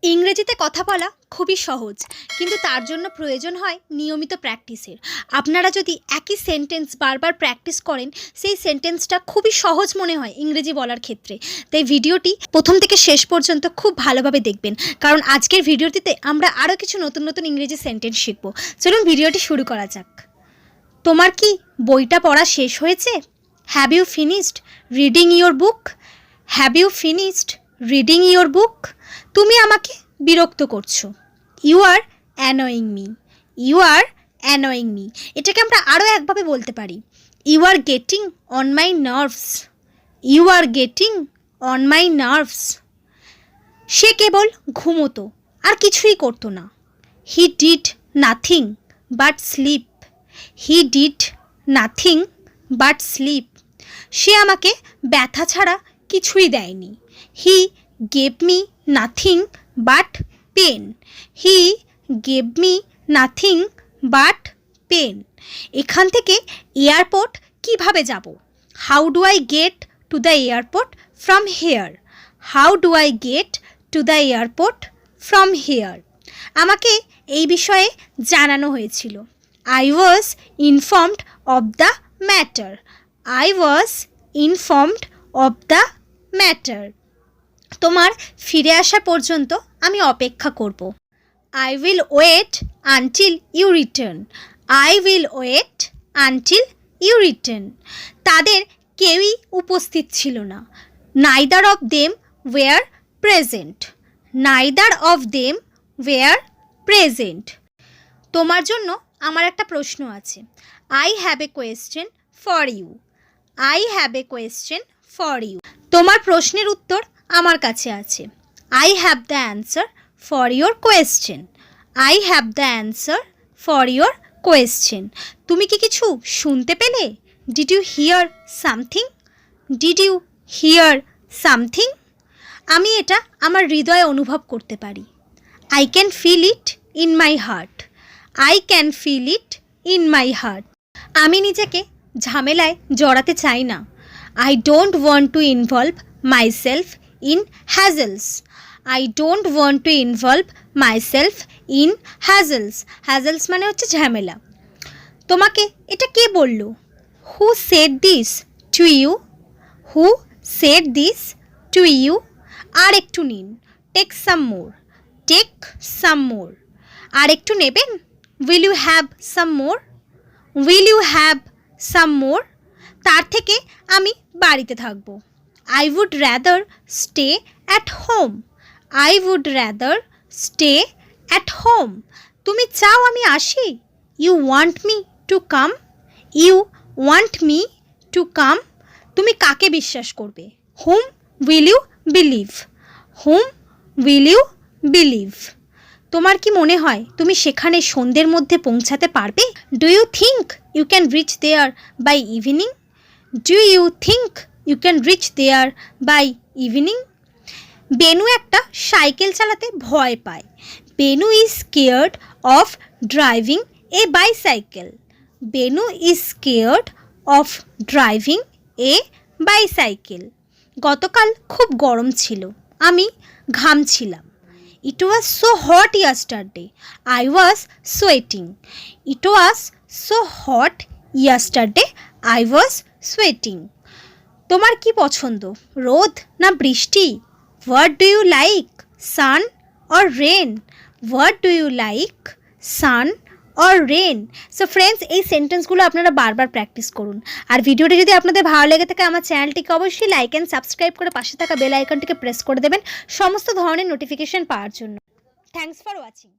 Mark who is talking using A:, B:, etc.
A: ইংরেজিতে কথা বলা খুবই সহজ, কিন্তু তার জন্য প্রয়োজন হয় নিয়মিত প্র্যাকটিসের। আপনারা যদি একই সেন্টেন্স বারবার প্র্যাকটিস করেন, সেই সেন্টেন্সটা খুবই সহজ মনে হয় ইংরেজি বলার ক্ষেত্রে। তাই ভিডিওটি প্রথম থেকে শেষ পর্যন্ত খুব ভালোভাবে দেখবেন, কারণ আজকের ভিডিওটিতে আমরা আরও কিছু নতুন নতুন ইংরেজি সেন্টেন্স শিখব। চলুন ভিডিওটি শুরু করা যাক। তোমার কি বইটা পড়া শেষ হয়েছে? Have you finished reading your book? Have you finished reading your book? তুমি আমাকে বিরক্ত করছো। You are annoying me. You are annoying me. এটাকে আমরা আরও একভাবে বলতে পারি, you are getting on my nerves. You are getting on my nerves. সে কেবল ঘুমোতো, আর কিছুই করতো না। He did nothing but sleep. He did nothing but sleep. সে আমাকে ব্যথা ছাড়া কিছুই দেয়নি। হি gave me nothing but pain. He gave me nothing but pain. এখান থেকে এয়ারপোর্ট কিভাবে যাব? How do I get to the airport from here? How do I get to the airport from here? আমাকে এই বিষয়ে জানানো হয়েছিল। I was informed of the matter. I was informed of the matter. তোমার ফিরে আসা পর্যন্ত আমি অপেক্ষা করব। I will wait until you return. I will wait until you return. তাদের কেউই উপস্থিত ছিল না। Neither of them were present. Neither of them were present. তোমার জন্য আমার একটা প্রশ্ন আছে। I have a question for you. I have a question for you. তোমার প্রশ্নের উত্তর আমার কাছে আছে। I have the answer for your question. I have the answer for your question. তুমি কি কিছু শুনতে পেলে? Did you hear something? Did you hear something? আমি এটা আমার হৃদয়ে অনুভব করতে পারি। I can feel it in my heart. I can feel it in my heart. আমি নিজেকে ঝামেলায় জড়াতে চাই না। I don't want to involve myself in hassles. I don't want to involve myself in hassles. Hassles মানে হচ্ছে ঝামেলা। তোমাকে এটা কে বলল? Who said this to you? Who said this to you? আর একটু নিন। Take some more. Take some more. আর একটু নেবেন? Will you have some more? Will you have some more? তার থেকে আমি বাড়িতে থাকব। I would rather stay at home. I would rather stay at home. তুমি চাও আমি আসি? You want me to come? You want me to come? তুমি কাকে বিশ্বাস করবে? Whom will you believe? Whom will you believe? তোমার কি মনে হয় তুমি সেখানে সন্ধ্যের মধ্যে পৌঁছাতে পারবে? Do you think you can reach there by evening? Do you think you can reach there by evening? Benu একটা সাইকেল চালাতে ভয় পায়। Benu is scared of driving a bicycle. Benu is scared of driving a bicycle. গতকাল খুব গরম ছিল, আমি ঘামছিলাম। It was so hot yesterday. I was sweating. It was so hot yesterday. I was sweating. তোমার কি পছন্দ, রোদ না বৃষ্টি? What do you like, sun or rain? What do you like, sun or rain? So friends, এই সেন্টেন্সগুলো আপনারা বারবার practice করুন। আর ভিডিওটি যদি আপনাদের ভালো লেগে থাকে, আমার চ্যানেলটিকে অবশ্যই লাইক অ্যান্ড সাবস্ক্রাইব করে পাশে থাকা বেল আইকনটিকে প্রেস করে দেবেন সমস্ত ধরনের নোটিফিকেশন পাওয়ার জন্য। Thanks for watching.